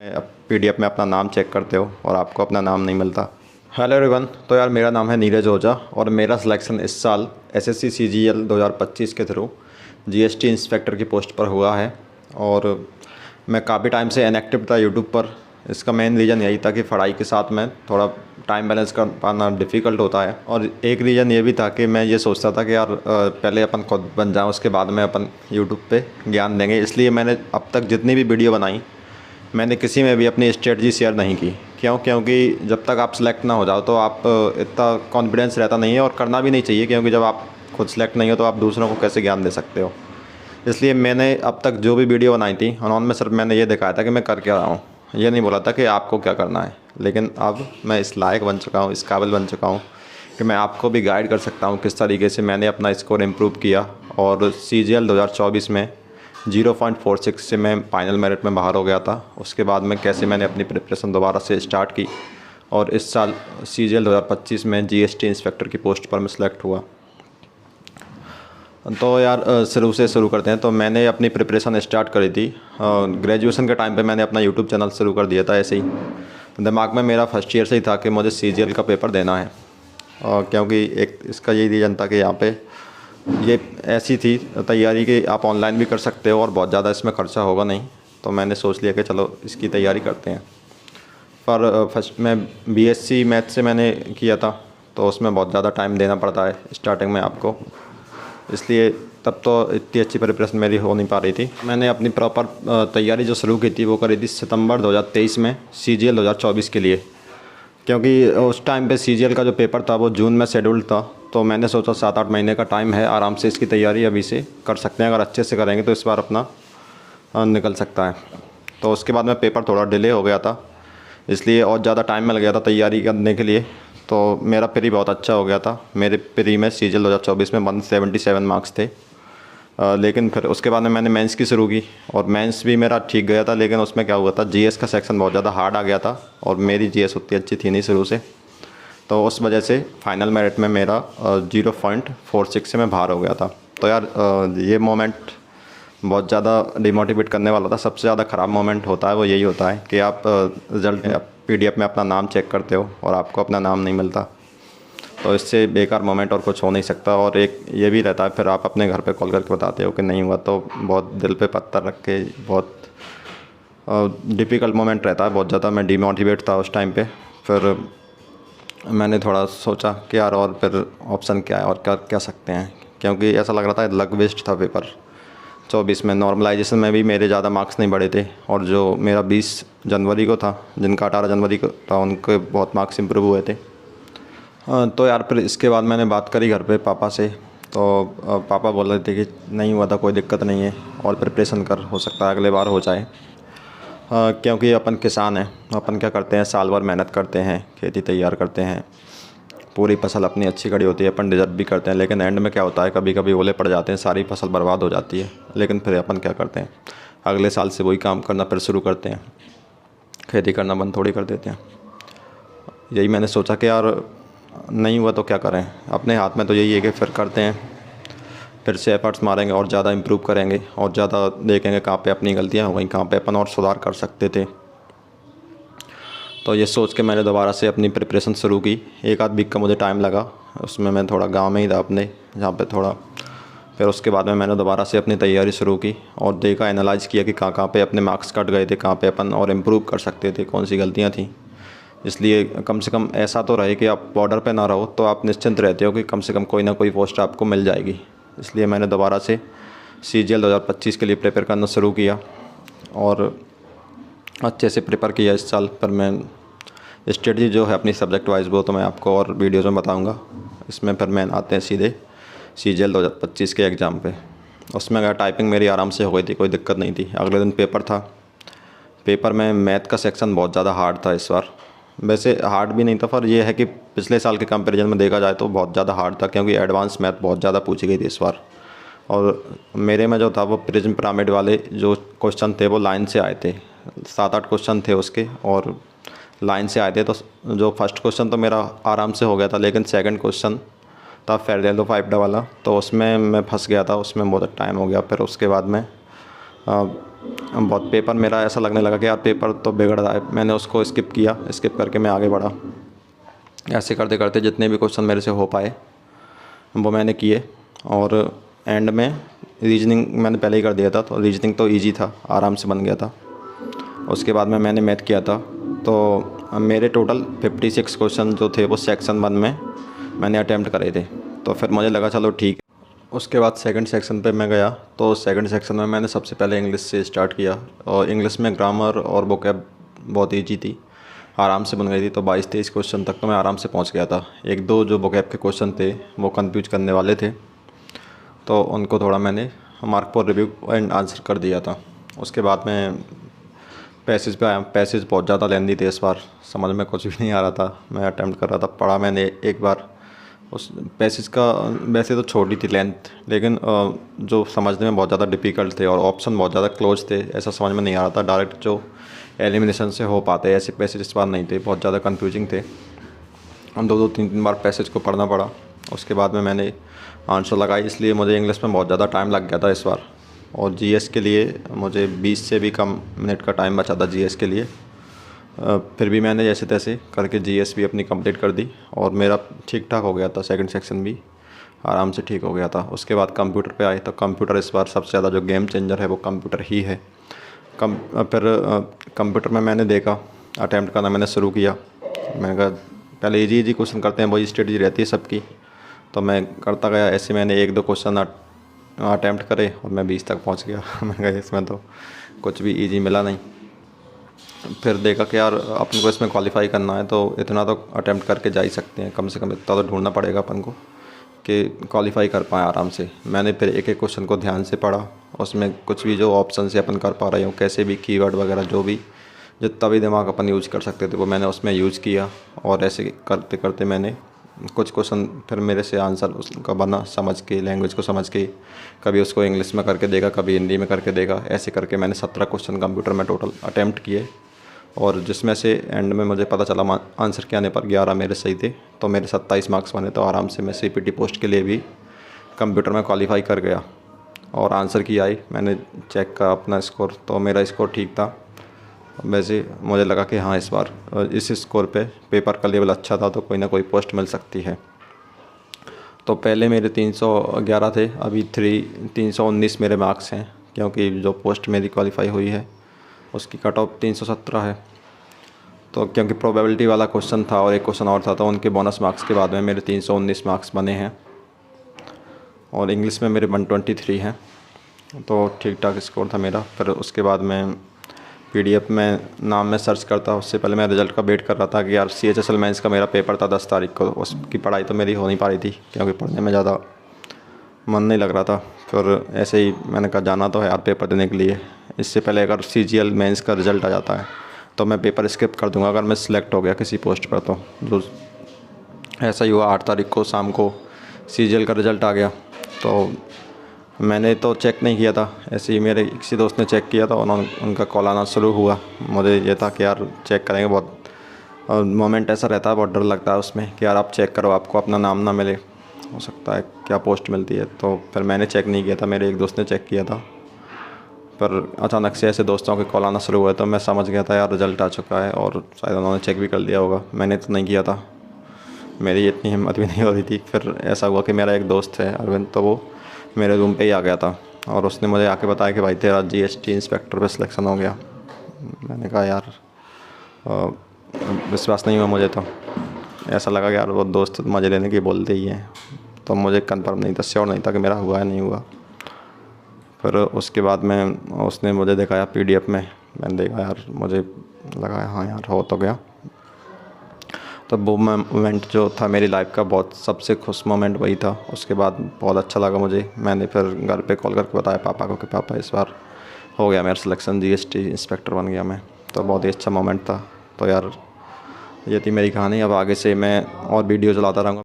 PDF में अपना नाम चेक करते हो और आपको अपना नाम नहीं मिलता। हेलो एवरीवन, तो यार मेरा नाम है नीरज ओझा और मेरा सिलेक्शन इस साल एसएससी सीजीएल 2025 के थ्रू जीएसटी इंस्पेक्टर की पोस्ट पर हुआ है। और मैं काफ़ी टाइम से इनएक्टिव था यूट्यूब पर। इसका मेन रीज़न यही था कि पढ़ाई के साथ में थोड़ा टाइम बैलेंस कर पाना डिफ़िकल्ट होता है। और एक रीज़न ये भी था कि मैं ये सोचता था कि यार पहले अपन खुद बन जाऊँ, उसके बाद में अपन यूट्यूब पे ज्ञान देंगे। इसलिए मैंने अब तक जितनी भी वीडियो बनाई मैंने किसी में भी अपनी स्ट्रेटजी शेयर नहीं की। क्योंकि जब तक आप सिलेक्ट ना हो जाओ तो आप इतना कॉन्फिडेंस रहता नहीं है और करना भी नहीं चाहिए, क्योंकि जब आप खुद सेलेक्ट नहीं हो तो आप दूसरों को कैसे ज्ञान दे सकते हो। इसलिए मैंने अब तक जो भी वीडियो बनाई थी उनमें सिर्फ मैंने ये दिखाया था कि मैं कर क्या रहा हूँ, ये नहीं बोला था कि आपको क्या करना है। लेकिन अब मैं इस लायक बन चुका हूँ, इस काबिल बन चुका हूँ कि मैं आपको भी गाइड कर सकता हूँ किस तरीके से मैंने अपना स्कोर इम्प्रूव किया। और CGL 2024 में 0.46 से मैं फाइनल मेरिट में बाहर हो गया था। उसके बाद में कैसे मैंने अपनी प्रिपरेशन दोबारा से स्टार्ट की और इस साल CGL 2025 में जीएसटी इंस्पेक्टर की पोस्ट पर मैं सिलेक्ट हुआ। तो यार शुरू से शुरू करते हैं। तो मैंने अपनी प्रिपरेशन स्टार्ट करी थी ग्रेजुएशन के टाइम पे। मैंने अपना यूट्यूब चैनल शुरू कर दिया था ऐसे ही। दिमाग में मेरा फर्स्ट ईयर से ही था कि मुझे CGL का पेपर देना है। क्योंकि एक इसका यही रीज़न था कि यहाँ पे ये ऐसी थी तैयारी कि आप ऑनलाइन भी कर सकते हो और बहुत ज़्यादा इसमें ख़र्चा होगा नहीं। तो मैंने सोच लिया कि चलो इसकी तैयारी करते हैं। पर फर्स्ट में BSc मैथ से मैंने किया था, तो उसमें बहुत ज़्यादा टाइम देना पड़ता है स्टार्टिंग में आपको, इसलिए तब तो इतनी अच्छी प्रिपरेशन मेरी हो नहीं पा रही थी। मैंने अपनी प्रॉपर तैयारी जो शुरू की थी वो करी थी सितंबर 2023 में CGL 2024 के लिए। क्योंकि उस टाइम पे CGL का जो पेपर था वो जून में शेड्यूल्ड था। तो मैंने सोचा 7-8 महीने का टाइम है, आराम से इसकी तैयारी अभी से कर सकते हैं। अगर अच्छे से करेंगे तो इस बार अपना निकल सकता है। तो उसके बाद में पेपर थोड़ा डिले हो गया था, इसलिए और ज़्यादा टाइम मिल गया था तैयारी करने के लिए। तो मेरा प्री बहुत अच्छा हो गया था। मेरे प्री में CGL 2024 में 177 मार्क्स थे। लेकिन फिर उसके बाद में मैंने मेंस की शुरू की और मेंस भी मेरा ठीक गया था। लेकिन उसमें क्या हुआ था, GS का सेक्शन बहुत ज़्यादा हार्ड आ गया था और मेरी GS उतनी अच्छी थी नहीं शुरू से। तो उस वजह से फाइनल मेरिट में मेरा 0.46 से मैं बाहर हो गया था। तो यार ये मोमेंट बहुत ज़्यादा डिमोटिवेट करने वाला था। सबसे ज़्यादा ख़राब मोमेंट होता है वो यही होता है कि आप रिजल्ट PDF में अपना नाम चेक करते हो और आपको अपना नाम नहीं मिलता। तो इससे बेकार मोमेंट और कुछ हो नहीं सकता। और एक ये भी रहता है, फिर आप अपने घर पे कॉल करके बताते हो कि नहीं हुआ, तो बहुत दिल पे पत्थर रख के बहुत डिफ़िकल्ट मोमेंट रहता है बहुत ज़्यादा। मैं डिमोटिवेट था उस टाइम पे। फिर मैंने थोड़ा सोचा कि यार और फिर ऑप्शन क्या है और क्या क्या सकते हैं, क्योंकि ऐसा लग रहा था लक वेस्ट था पेपर 24 में। नॉर्मलाइजेशन में भी मेरे ज़्यादा मार्क्स नहीं बढ़े थे और जो मेरा 20 जनवरी को था, जिनका 18 जनवरी को था, उनके बहुत मार्क्स इम्प्रूव हुए थे। तो यार फिर इसके बाद मैंने बात करी घर पे पापा से। तो पापा बोल रहे थे कि नहीं हुआ था, कोई दिक्कत नहीं है और प्रिपरेशन कर, हो सकता है अगले बार हो जाए। क्योंकि अपन किसान हैं, अपन क्या करते हैं, साल भर मेहनत करते हैं, खेती तैयार करते हैं, पूरी फसल अपनी अच्छी खड़ी होती है, अपन डिज़र्व भी करते हैं। लेकिन एंड में क्या होता है, कभी कभी ओले पड़ जाते हैं, सारी फसल बर्बाद हो जाती है। लेकिन फिर अपन क्या करते हैं, अगले साल से वही काम करना फिर शुरू करते हैं, खेती करना बंद थोड़ी कर देते हैं। यही मैंने सोचा कि यार नहीं हुआ तो क्या करें, अपने हाथ में तो यही है कि फिर करते हैं, फिर से एफर्ट्स मारेंगे और ज़्यादा इम्प्रूव करेंगे और ज़्यादा देखेंगे कहाँ पे अपनी गलतियाँ हो गई, कहाँ पे अपन और सुधार कर सकते थे। तो ये सोच के मैंने दोबारा से अपनी प्रिपरेशन शुरू की। 1 आध वीक का मुझे टाइम लगा, उसमें मैं थोड़ा गांव में ही था अपने, जहाँ पे थोड़ा। फिर उसके बाद में मैंने दोबारा से अपनी तैयारी शुरू की और देखा, एनालाइज़ किया कि कहाँ कहाँ पे अपने मार्क्स कट गए थे, कहाँ पे अपन और इम्प्रूव कर सकते थे, कौन सी गलतियाँ थी। इसलिए कम से कम ऐसा तो रहे कि आप बॉर्डर पे ना रहो, तो आप निश्चिंत रहते हो कि कम से कम कोई ना कोई पोस्ट आपको मिल जाएगी। इसलिए मैंने दोबारा से CGL 2025 के लिए प्रिपेयर करना शुरू किया और अच्छे से प्रिपेयर किया इस साल। पर मैं स्ट्रेटजी जो है अपनी सब्जेक्ट वाइज वो तो मैं आपको और वीडियोज़ में बताऊँगा। इसमें फिर मैं आते हैं सीधे CGL 2025 के एग्ज़ाम पे। उसमें अगर टाइपिंग मेरी आराम से हो गई थी, कोई दिक्कत नहीं थी। अगले दिन पेपर था। पेपर में मैथ का सेक्शन बहुत ज़्यादा हार्ड था इस बार। वैसे हार्ड भी नहीं था, पर यह है कि पिछले साल के कंपैरिजन में देखा जाए तो बहुत ज़्यादा हार्ड था, क्योंकि एडवांस मैथ बहुत ज़्यादा पूछी गई थी इस बार। और मेरे में जो था वो प्रिज्म पिरामिड वाले जो क्वेश्चन थे वो लाइन से आए थे। 7-8 क्वेश्चन थे उसके और लाइन से आए थे। तो जो फर्स्ट क्वेश्चन तो मेरा आराम से हो गया था, लेकिन सेकंड क्वेश्चन था फेरडेलो फाइवडा वाला, तो उसमें मैं फंस गया था, उसमें बहुत टाइम हो गया। फिर उसके बाद में बहुत पेपर मेरा ऐसा लगने लगा कि यार पेपर तो बिगड़ रहा है। मैंने उसको स्किप करके मैं आगे बढ़ा। ऐसे करते करते जितने भी क्वेश्चन मेरे से हो पाए वो मैंने किए, और एंड में रीजनिंग मैंने पहले ही कर दिया था, तो रीजनिंग तो ईजी था, आराम से बन गया था। उसके बाद में मैंने मैथ किया था, तो मेरे टोटल 56 क्वेश्चन जो थे वो सेक्शन 1 में मैंने अटैम्प्ट करे थे। तो फिर मुझे लगा चलो ठीक है। उसके बाद सेकंड सेक्शन पे मैं गया, तो सेकंड सेक्शन में मैंने सबसे पहले इंग्लिश से स्टार्ट किया, और इंग्लिश में ग्रामर और वोकैब बहुत ईजी थी, आराम से बन गई थी। तो 22-23 क्वेश्चन तक तो मैं आराम से पहुंच गया था। एक दो जो वोकैब के क्वेश्चन थे वो कंफ्यूज करने वाले थे, तो उनको थोड़ा मैंने मार्क पर रिव्यू एंड आंसर कर दिया था। उसके बाद में पैसेज पे आया। पैसेज बहुत ज़्यादा लेंदी थे, इस बार समझ में कुछ भी नहीं आ रहा था। मैं अटैम्प्ट कर रहा था, पढ़ा मैंने एक बार। उस पैसेज का वैसे तो छोटी थी लेंथ, लेकिन जो समझने में बहुत ज़्यादा डिफ़िकल्ट थे और ऑप्शन बहुत ज़्यादा क्लोज थे, ऐसा समझ में नहीं आ रहा था। डायरेक्ट जो एलिमिनेशन से हो पाते ऐसे पैसेज इस बार नहीं थे, बहुत ज़्यादा कन्फ्यूजिंग थे। हम दो तीन तीन बार पैसेज को पढ़ना पड़ा। उसके बाद में मैंने आंसर लगाई, इसलिए मुझे इंग्लिश में बहुत ज़्यादा टाइम लग गया था इस बार। और जीएस के लिए मुझे 20 से भी कम मिनट का टाइम बचा था जीएस के लिए। फिर भी मैंने जैसे तैसे करके जीएस भी अपनी कंप्लीट कर दी, और मेरा ठीक ठाक हो गया था। सेकंड सेक्शन भी आराम से ठीक हो गया था। उसके बाद कंप्यूटर पे आए, तो कंप्यूटर इस बार सबसे ज़्यादा जो गेम चेंजर है वो कंप्यूटर ही है। फिर कंप्यूटर में मैंने देखा, अटैम्प्ट करना मैंने शुरू किया। मैंने कहा पहले इजी क्वेश्चन करते हैं, वही स्ट्रेटजी रहती है सबकी, तो मैं करता गया। ऐसे मैंने 1-2 क्वेश्चन अटैम्प्ट करे और मैं 20 तक पहुंच गया। मैंने कहा इसमें तो कुछ भी इजी मिला नहीं। फिर देखा कि यार अपन को इसमें क्वालिफाई करना है, तो इतना तो अटैम्प्ट करके जा ही सकते हैं, कम से कम इतना तो ढूंढना पड़ेगा अपन को कि क्वालिफाई कर पाएँ आराम से। मैंने फिर एक एक क्वेश्चन को ध्यान से पढ़ा, उसमें कुछ भी जो ऑप्शन से अपन कर पा रहे हो, कैसे भी कीवर्ड वगैरह जो भी जितना भी दिमाग अपन यूज़ कर सकते थे वो मैंने उसमें यूज़ किया। और ऐसे करते करते मैंने कुछ क्वेश्चन फिर मेरे से आंसर उसका बना, समझ के, लैंग्वेज को समझ के। कभी उसको इंग्लिश में करके देखा, कभी हिंदी में करके देखा। ऐसे करके मैंने 17 क्वेश्चन कंप्यूटर में टोटल अटैम्प्ट किए, और जिसमें से एंड में मुझे पता चला आंसर के आने पर 11 मेरे सही थे, तो मेरे 27 मार्क्स बने। तो आराम से मैं सीपीटी पोस्ट के लिए भी कंप्यूटर में क्वालिफाई कर गया। और आंसर की आई, मैंने चेक करा अपना स्कोर, तो मेरा स्कोर ठीक था। वैसे मुझे लगा कि हाँ इस बार इस स्कोर पे पेपर का लेवल अच्छा था, तो कोई ना कोई पोस्ट मिल सकती है। तो पहले मेरे 311 थे, अभी 319 मेरे मार्क्स हैं, क्योंकि जो पोस्ट मेरी क्वालिफाई हुई है उसकी कट ऑफ 317 है। तो क्योंकि प्रोबेबिलिटी वाला क्वेश्चन था और एक क्वेश्चन और था, तो उनके बोनस मार्क्स के बाद में मेरे 319 मार्क्स बने हैं। और इंग्लिश में मेरे 123 हैं, तो ठीक ठाक स्कोर था मेरा। फिर उसके बाद मैं पीडीएफ में नाम में सर्च करता, उससे पहले मैं रिज़ल्ट का वेट कर रहा था कि यार CHSL मेंस का मेरा पेपर था 10 तारीख को। उसकी पढ़ाई तो मेरी हो नहीं पा रही थी, क्योंकि पढ़ने में ज़्यादा मन नहीं लग रहा था। फिर ऐसे ही मैंने कहा जाना तो है यार पेपर देने के लिए। इससे पहले अगर CGL मेंस का रिज़ल्ट आ जाता है तो मैं पेपर स्किप कर दूंगा अगर मैं सिलेक्ट हो गया किसी पोस्ट पर। तो जो ऐसा ही हुआ, 8 तारीख को शाम को CGL का रिज़ल्ट आ गया। तो मैंने तो चेक नहीं किया था, ऐसे ही मेरे किसी दोस्त ने चेक किया था, उनका कॉल आना शुरू हुआ। मुझे ये था कि यार चेक करेंगे, बहुत मोमेंट ऐसा रहता है, बहुत डर लगता है उसमें कि यार आप चेक करो, आपको अपना नाम ना मिले, हो सकता है क्या पोस्ट मिलती है। तो फिर मैंने चेक नहीं किया था, मेरे एक दोस्त ने चेक किया था। पर अचानक से ऐसे दोस्तों के कॉल आना शुरू हुआ, तो मैं समझ गया था यार रिज़ल्ट आ चुका है, और शायद उन्होंने चेक भी कर लिया होगा। मैंने तो नहीं किया था, मेरी इतनी हिम्मत भी नहीं हो रही थी। फिर ऐसा हुआ कि मेरा एक दोस्त है अरविंद, तो वो मेरे रूम पे ही आ गया था, और उसने मुझे आके बताया कि भाई तेरा GST इंस्पेक्टर पे सिलेक्शन हो गया। मैंने कहा यार विश्वास नहीं हुआ मुझे, तो ऐसा लगा कि यार वो दोस्त मज़े लेने की बोलते ही हैं, तो मुझे कंफर्म नहीं था, श्योर नहीं था कि मेरा हुआ है नहीं हुआ। फिर उसके बाद में उसने मुझे दिखाया PDF में, मैंने देखा यार, मुझे लगा हाँ यार हो तो गया। तो वो मोमेंट जो था मेरी लाइफ का बहुत सबसे खुश मोमेंट वही था। उसके बाद बहुत अच्छा लगा मुझे। मैंने फिर घर पे कॉल करके बताया पापा को कि पापा इस बार हो गया मेरा सिलेक्शन, GST इंस्पेक्टर बन गया मैं। तो बहुत ही अच्छा मोमेंट था। तो यार ये थी मेरी कहानी। अब आगे से मैं और वीडियो चलाता रहूँगा।